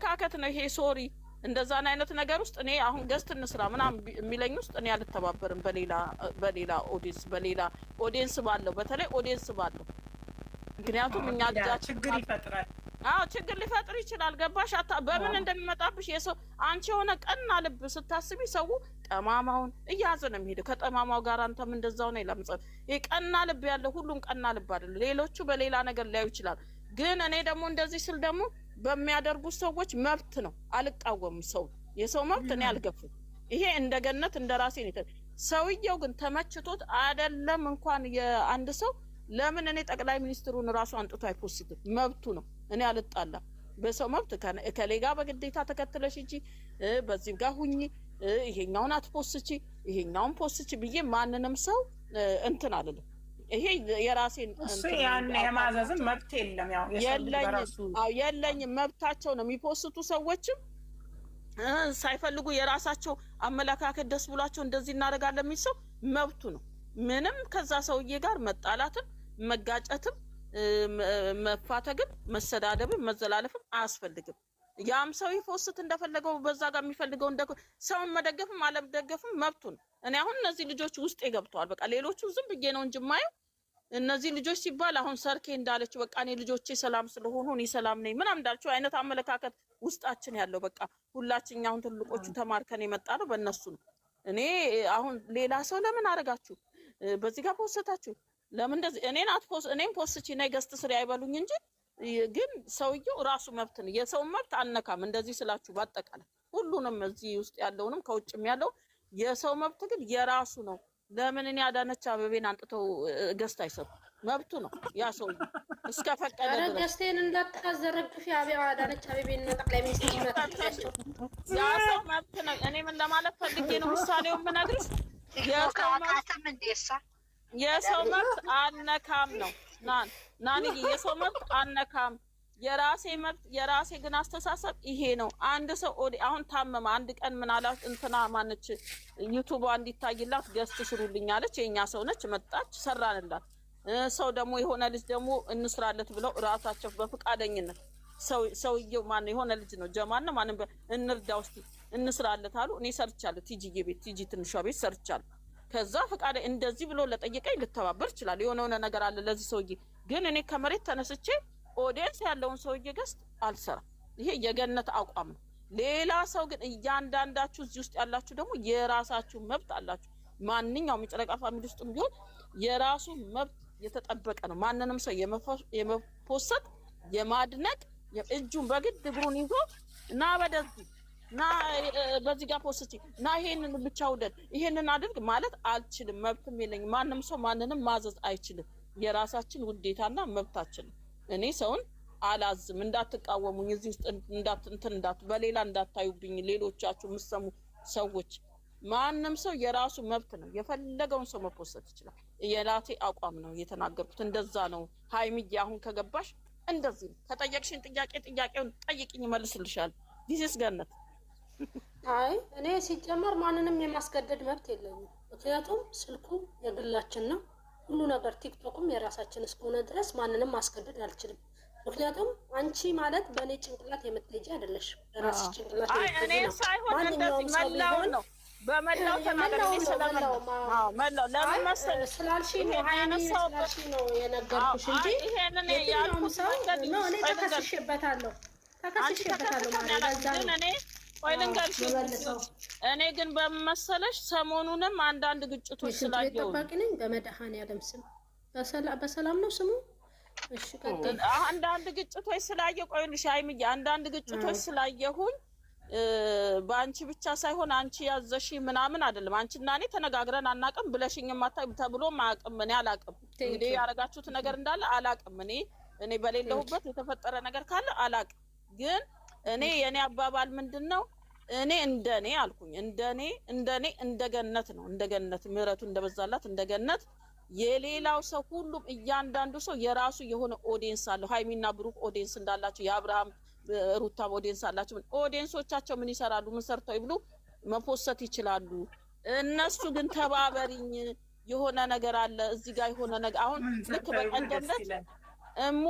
አመለካከት ነው ይሄ ሶሪ እንደዛን አይነት ነገር ውስጥ እኔ አሁን ገስት እንስራ ምናምን የሚለኝ ውስጥ እኔ አልተባበርም በሌላ ኦዲየንስ ባለው በተለይ ኦዲየንስ ባለው ምክንያቱም እኛ ልጃችን ችግር ይፈጥራል ችግር ሊፈጥር ይችላል ገባሽ በምን እንደሚመጣብሽ የሰው አንቺ የሆነ ቀና ልብ ስታስቢ ሰው ጠማማውን እያዘ ነው የሚሄደው ከጠማማው ጋር አንተም እንደዛው ነው ይላምጻት ይሄ ቀና ልብ ያለው ሁሉም ቀና ልብ አይደለም ሌሎቹ በሌላ ነገር ሊያዩ ይችላል ግን እኔ ደግሞ እንደዚህ ስል ደግሞ በሚያደርጉ ሰዎች መብት ነው አልቃወም ሰው የሰው መብት እኔ አልገፍም ይሄ እንደገነት እንደራሴ ነው ሰውየው ግን ተመችቶት አይደለም እንኳን የአንድ ሰው ለምን እኔ ጠቅላይ ሚኒስትሩን ራሱ አንጥቶ አይፖስትም መብቱ ነው እኔ አልጣላ በሰው መብት ከሌጋ በግዴታ ተከትለሽ እንጂ በዚህ ጋር ሁኚ ይሄኛውን አትፖስቺ ይሄኛውን ፖስቺ ብዬ ማንንም ሰው እንትን አይደለም ይሄ የራሴን እሱ ያን የማዘዝም መብት የለም ያው የለኝም መብታቸው ነው የሚፖስቱ ሰዎችም ሳይፈልጉ የራሳቸው አመለካከት ደስ ብሏቸው እንደዚህ እናደርጋለን የሚል ሰው መብቱ ነው ምንም ከዛ ሰውዬ ጋር መጣላትም መጋጨትም መፋተግም መሰዳደብም መዘላለፍም አያስፈልግም ያም ሰው ይፎስት እንደፈለገው በዛ ጋር የሚፈልገው ሰውን መደገፍም አለመደገፍም መብቱ ነው እኔ አሁን እነዚህ ልጆች ውስጥ ይገብቷል በቃ ሌሎቹ ዝም ብዬ ነው እንጂ ማየው እነዚህ ልጆች ሲባል አሁን ሰርኬ እንዳለችው በቃ እኔ ልጆቼ ሰላም ስለሆኑ እኔ ሰላም ነኝ ምናምን እንዳልችው አይነት አመለካከት ውስጣችን ያለው በቃ ሁላችን አሁን ትልቆቹ ተማርከን የመጣ ነው በእነሱ ነው እኔ አሁን ሌላ ሰው ለምን አረጋችሁ በዚህ ጋር ፖስታችሁ ለምን እንደዚህ እኔም ፖስቺ ነይ ገስት ስሪ አይበሉኝ እንጂ ግን ሰውየው ራሱ መብት ነው የሰው መብት አነካም እንደዚህ ስላችሁ ባጠቃላይ ሁሉንም እዚህ ውስጥ ያለውንም ከውጭም ያለው የሰው መብት ግን የራሱ ነው ለምን እኔ አዳነች አበቤን አንጥተው ገስት አይሰጡ መብቱ ነው ያ ሰው እስከፈቀደ ድረስ ገስቴን እንዳታዘረግፊ አዳነች አበቤን ጠቅላይ ሚኒስትር ናቸው ያ ሰው መብት ነው እኔ ምን ለማለት ፈልጌ ነው ምሳሌው ምነግርሽ የሰው መብት አነካም ነው ናኒ የሰው መብት አነካም የራሴ መብት የራሴ ግን አስተሳሰብ ይሄ ነው አንድ ሰው አሁን ታመመ አንድ ቀን ምን አላት እንትና ማነች ዩቲዩብ እንዲታይላት ገስት ስሩልኝ አለች የኛ ሰው ነች መጣች ሰራንላት ሰው ደግሞ የሆነ ልጅ ደግሞ እንስራለት ብለው ራሳቸው በፍቃደኝነት ሰውየው ማን የሆነ ልጅ ነው ጀማን ነው ማንም እንርዳ ውስጥ እንስራለት አሉ እኔ ሰርቻለሁ ቲጂ ቤት ቲጂ ትንሿ ቤት ሰርቻለሁ ከዛ ፍቃደ እንደዚህ ብሎ ለጠየቀኝ ልተባበር ይችላል የሆነ ነገር አለ ለዚህ ሰውዬ ግን እኔ ከመሬት ተነስቼ ኦዲየንስ ያለውን ሰውዬ ገስት አልሰራ ይሄ የገነት አቋም ነው ሌላ ሰው ግን እያንዳንዳችሁ እዚህ ውስጥ ያላችሁ ደግሞ የራሳችሁ መብት አላችሁ ማንኛውም የጨረቃ ፋሚሊ ውስጥም ቢሆን የራሱ መብት የተጠበቀ ነው ማንንም ሰው የመፖሰት የማድነቅ እጁን በግድ እግሩን ይዞ እና በደዚህ ና በዚህ ጋር ፖስቲ ና ይሄንን ብቻ ወደድ ይሄንን አድርግ ማለት አልችልም መብትም የለኝም ማንንም ሰው ማንንም ማዘዝ አይችልም የራሳችን ውዴታና መብታችን እኔ ሰውን አላዝም እንዳትቃወሙኝ እዚህ ውስጥ እንዳት በሌላ እንዳታዩብኝ ሌሎቻችሁ ምሰሙ ሰዎች ማንንም ሰው የራሱ መብት ነው የፈለገውን ሰው መፖሰት ይችላል የራሴ አቋም ነው የተናገርኩት እንደዛ ነው ሃይሚዬ አሁን ከገባሽ እንደዚህ ከጠየቅሽኝ ጥያቄውን ጠይቂኝ መልስልሻለሁ ዲስስ ገነት አይ እኔ ሲጀመር ማንንም የማስገደድ መብት የለኝም ምክንያቱም ስልኩ የግላችን ነው ሁሉ ነገር ቲክቶክም የራሳችን እስከሆነ ድረስ ማንንም ማስገደድ አልችልም ምክንያቱም አንቺ ማለት በእኔ ጭንቅላት የምትሄጂ አይደለሽ በራስሽ ጭንቅላት እኔ ሳይሆን እንደዚህ መላው ነው በመላው ተናገረኝ መላው ለምን መሰለሽ ስላልሽ ነው ስላልሽ ነው የነገርኩሽ እንጂ ይሄንን ያልኩት ነው እኔ ተከስሽበታለሁ ማለት ነው እኔ ወይ ልንገርሽ እኔ ግን በመሰለሽ ሰሞኑንም አንዳንድ ግጭቶች ስላየው ተጠባቂነኝ በመድኃኒዓለም ስም በሰላም ነው ስሙ እሺ ቀጥል አንዳንድ ግጭቶች ስላየው ቆይልሽ ሃይሚዬ አንዳንድ ግጭቶች ስላየሁኝ ባንቺ ብቻ ሳይሆን አንቺ ያዘሽ ምናምን አይደለም አንቺና እኔ ተነጋግረን አናቀም ብለሽኝ ማታ ተብሎ ማቀም እኔ አላቀም እንግዲህ ያረጋችሁት ነገር እንዳለ አላቀም እኔ በሌለሁበት የተፈጠረ ነገር ካለ አላቀም ግን እኔ የኔ አባባል ምንድነው እኔ እንደኔ አልኩኝ እንደኔ እንደገነት ነው እንደገነት ምህረቱ እንደበዛላት እንደገነት የሌላው ሰው ሁሉም እያንዳንዱ ሰው የራሱ የሆነ ኦዲየንስ አለው ሃይሚና ብሩክ ኦዲየንስ እንዳላቸው የአብርሃም ሩታ ኦዲየንስ አላቸው ኦዲየንሶቻቸው ምን ይሰራሉ ምን ሰርተው ይብሉ መፖሰት ይችላሉ እነሱ ግን ተባበሪኝ የሆነ ነገር አለ እዚህ ጋር የሆነ ነገር አሁን ልክ በቀንደነት እሙ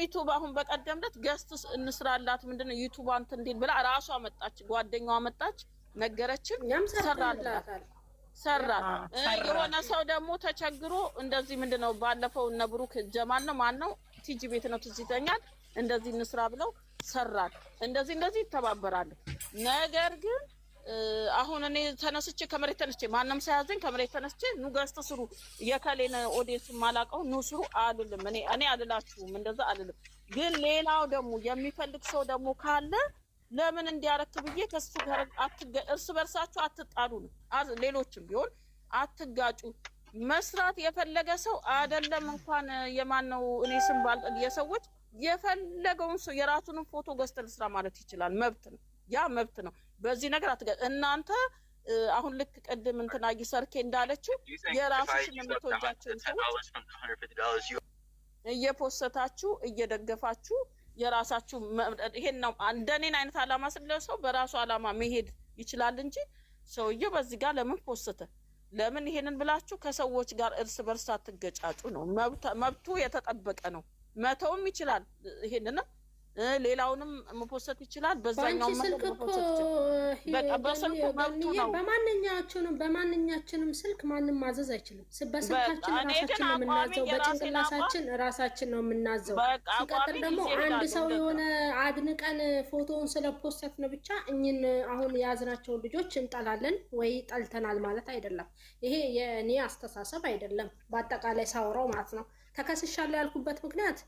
ዩቱብ አሁን በቀደምለት ገስትስ እንስራላት ምንድነው ዩቱብ አንተ እንዴት ብላ ራሷ መጣች፣ ጓደኛዋ መጣች፣ ነገረችን፣ ሰራን። የሆነ ሰው ደግሞ ተቸግሮ እንደዚህ ምንድነው ባለፈው እነ ብሩክ ጀማል ነው ማን ነው ቲጂ ቤት ነው ትዝተኛል እንደዚህ እንስራ ብለው ሰራን። እንደዚህ ይተባበራሉ። ነገር ግን አሁን እኔ ተነስቼ ከመሬት ተነስቼ ማንንም ሳያዘኝ ከመሬት ተነስቼ ኑ ገስት ስሩ የከሌነ ኦዲየንስ ማላቀው ኑ ስሩ አልልም። እኔ አልላችሁም፣ እንደዛ አልልም። ግን ሌላው ደግሞ የሚፈልግ ሰው ደግሞ ካለ ለምን እንዲያረክ ብዬ ከሱ ጋር እርስ በርሳችሁ አትጣሉ ነው። ሌሎችም ቢሆን አትጋጩ። መስራት የፈለገ ሰው አይደለም እንኳን የማን ነው እኔ ስም ባል የሰዎች የፈለገውን ሰው የራሱንም ፎቶ ገዝተን ስራ ማለት ይችላል። መብት ነው፣ ያ መብት ነው። በዚህ ነገር እናንተ አሁን ልክ ቅድም እንትና ይሰርኬ እንዳለችው የራስሽን የምትወጃቸውን ሰዎች እየፖሰታችሁ እየደገፋችሁ የራሳችሁ ይሄን ነው። እንደኔን አይነት አላማ ስለሰው በራሱ አላማ መሄድ ይችላል እንጂ ሰውየው በዚህ ጋር ለምን ፖስተ ለምን ይሄንን ብላችሁ ከሰዎች ጋር እርስ በርስ አትገጫጩ ነው። መብቱ የተጠበቀ ነው። መተውም ይችላል ይሄንን ሌላውንም መፖሰት ይችላል። በዛኛው በማንኛችንም ስልክ ማንንም ማዘዝ አይችልም። በስልካችን ራሳችን ነው የምናዘው፣ በጭንቅላታችን ራሳችን ነው የምናዘው። ሲቀጥል ደግሞ አንድ ሰው የሆነ አድንቀን ፎቶውን ስለፖስት ነው ብቻ እኝን አሁን የያዝናቸው ልጆች እንጠላለን ወይ ጠልተናል ማለት አይደለም። ይሄ የኔ አስተሳሰብ አይደለም። በአጠቃላይ ሳወራው ማለት ነው። ተከስሻለሁ ያልኩበት ምክንያት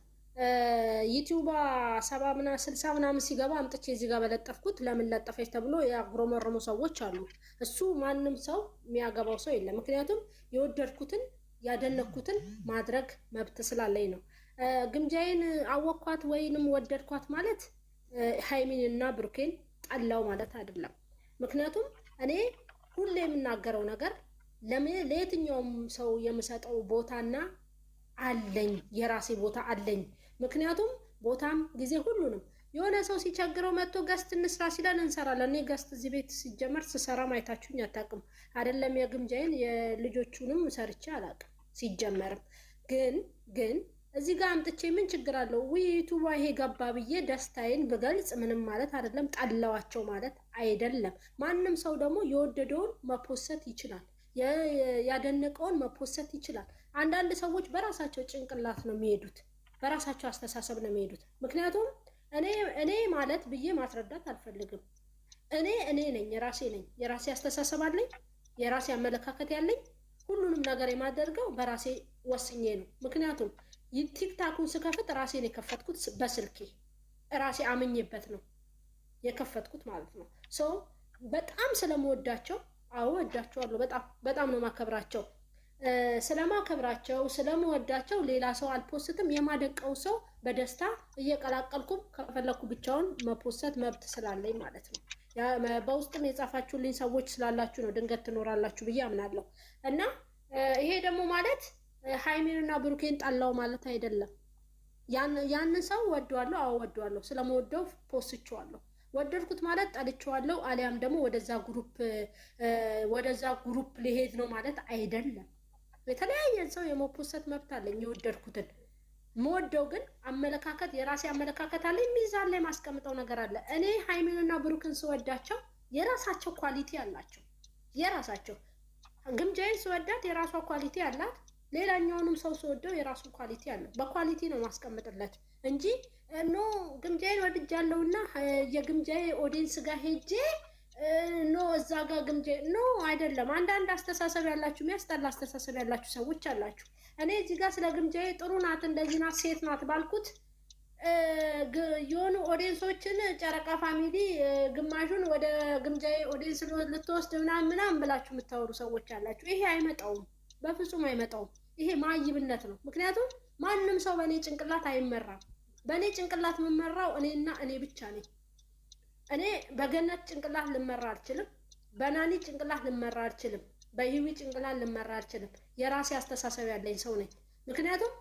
ዩቲዩብ 60 ምናምን ሲገባ አምጥቼ እዚህ ጋር በለጠፍኩት ለምን ለጠፈች ተብሎ ያጉረመረሙ ሰዎች አሉ። እሱ ማንም ሰው የሚያገባው ሰው የለም። ምክንያቱም የወደድኩትን ያደነኩትን ማድረግ መብት ስላለኝ ነው። ግምጃዬን አወኳት ወይንም ወደድኳት ማለት ሃይሚንና ብሩኬን ጠላው ማለት አይደለም። ምክንያቱም እኔ ሁሌ የምናገረው ነገር ለየትኛውም ሰው የምሰጠው ቦታና አለኝ፣ የራሴ ቦታ አለኝ። ምክንያቱም ቦታም ጊዜ ሁሉንም የሆነ ሰው ሲቸግረው መጥቶ ገስት እንስራ ሲለን እንሰራለን። እኔ ገስት እዚህ ቤት ሲጀመር ስሰራ ማየታችሁኝ አታውቅም። አይደለም የግምጃዬን የልጆቹንም ሰርቼ አላውቅም ሲጀመርም። ግን እዚህ ጋር አምጥቼ ምን ችግር አለው? ዩቱብ ይሄ ገባ ብዬ ደስታዬን ብገልጽ ምንም ማለት አይደለም። ጠላዋቸው ማለት አይደለም። ማንም ሰው ደግሞ የወደደውን መፖሰት ይችላል፣ ያደነቀውን መፖሰት ይችላል። አንዳንድ ሰዎች በራሳቸው ጭንቅላት ነው የሚሄዱት፣ በራሳቸው አስተሳሰብ ነው የሚሄዱት። ምክንያቱም እኔ ማለት ብዬ ማስረዳት አልፈልግም። እኔ ነኝ፣ የራሴ ነኝ፣ የራሴ አስተሳሰብ አለኝ፣ የራሴ አመለካከት ያለኝ። ሁሉንም ነገር የማደርገው በራሴ ወስኜ ነው። ምክንያቱም ቲክታኩን ስከፍት ራሴን የከፈትኩት በስልኬ ራሴ አምኜበት ነው የከፈትኩት ማለት ነው። ሶ በጣም ስለምወዳቸው ወዳቸዋለሁ። በጣም ነው ማከብራቸው። ስለማከብራቸው ስለምወዳቸው ሌላ ሰው አልፖስትም። የማደቀው ሰው በደስታ እየቀላቀልኩም ከፈለኩ ብቻውን መፖሰት መብት ስላለኝ ማለት ነው። በውስጥም የጻፋችሁልኝ ሰዎች ስላላችሁ ነው፣ ድንገት ትኖራላችሁ ብዬ አምናለሁ። እና ይሄ ደግሞ ማለት ሃይሚንና ብሩኬን ጠላው ማለት አይደለም። ያንን ሰው ወደዋለሁ፣ ወደዋለሁ። ስለምወደው ፖስቼዋለሁ። ወደድኩት ማለት ጠልቼዋለሁ፣ አሊያም ደግሞ ወደዛ ግሩፕ ሊሄድ ነው ማለት አይደለም። የተለያየ ሰው የመፖሰት መብት አለኝ። የወደድኩትን መወደው ግን አመለካከት፣ የራሴ አመለካከት አለኝ። ሚዛን ላይ ማስቀምጠው ነገር አለ። እኔ ሃይሚንና ብሩክን ስወዳቸው የራሳቸው ኳሊቲ አላቸው። የራሳቸው ግምጃዬን ስወዳት የራሷ ኳሊቲ አላት። ሌላኛውንም ሰው ስወደው የራሱ ኳሊቲ አለው። በኳሊቲ ነው ማስቀምጥለት እንጂ ኖ ግምጃዬን ወድጃለሁና የግምጃዬ ኦዲየንስ ጋር ሄጄ ኖ እዛ ጋር ግምጃዬ ኖ አይደለም። አንዳንድ አስተሳሰብ ያላችሁ የሚያስጠላ አስተሳሰብ ያላችሁ ሰዎች አላችሁ። እኔ እዚህ ጋር ስለ ግምጃዬ ጥሩ ናት፣ እንደዚህ ናት፣ ሴት ናት ባልኩት የሆኑ ኦዲየንሶችን ጨረቃ ፋሚሊ ግማሹን ወደ ግምጃዬ ኦዲየንስ ልትወስድ ምናምን ብላችሁ የምታወሩ ሰዎች አላችሁ። ይሄ አይመጣውም፣ በፍጹም አይመጣውም። ይሄ ማይብነት ነው። ምክንያቱም ማንም ሰው በእኔ ጭንቅላት አይመራም። በእኔ ጭንቅላት የምመራው እኔና እኔ ብቻ ነኝ። እኔ በገነት ጭንቅላት ልመራ አልችልም። በናኒ ጭንቅላት ልመራ አልችልም። በህዊ ጭንቅላት ልመራ አልችልም። የራሴ አስተሳሰብ ያለኝ ሰው ነኝ። ምክንያቱም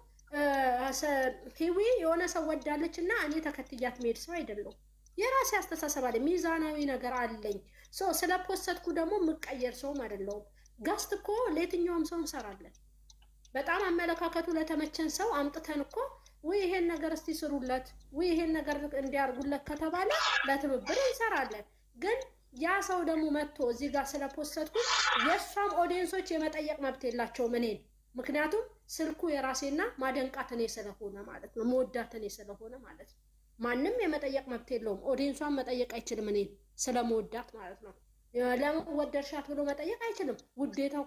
ህዊ የሆነ ሰው ወዳለች እና እኔ ተከትያት መሄድ ሰው አይደለሁም። የራሴ አስተሳሰብ አለኝ፣ ሚዛናዊ ነገር አለኝ። ስለፖሰትኩ ደግሞ የምቀየር ሰውም አይደለሁም። ጋስት እኮ ለየትኛውም ሰው እንሰራለን። በጣም አመለካከቱ ለተመቸን ሰው አምጥተን እኮ ወይ ይሄን ነገር እስቲ ስሩለት ወይ ይሄን ነገር እንዲያርጉለት ከተባለ ለትብብር እንሰራለን። ግን ያ ሰው ደግሞ መጥቶ እዚህ ጋር ስለፖስተትኩ የሷም ኦዲየንሶች የመጠየቅ መብት የላቸውም እኔን። ምክንያቱም ስልኩ የራሴና ማደንቃት እኔ ስለሆነ ማለት ነው፣ መወዳት እኔ ስለሆነ ማለት ነው። ማንም የመጠየቅ መብት የለውም። ኦዲየንሷን መጠየቅ አይችልም እኔን ስለመወዳት ማለት ነው። ለምን ወደድሻት ብሎ መጠየቅ አይችልም። ውዴታው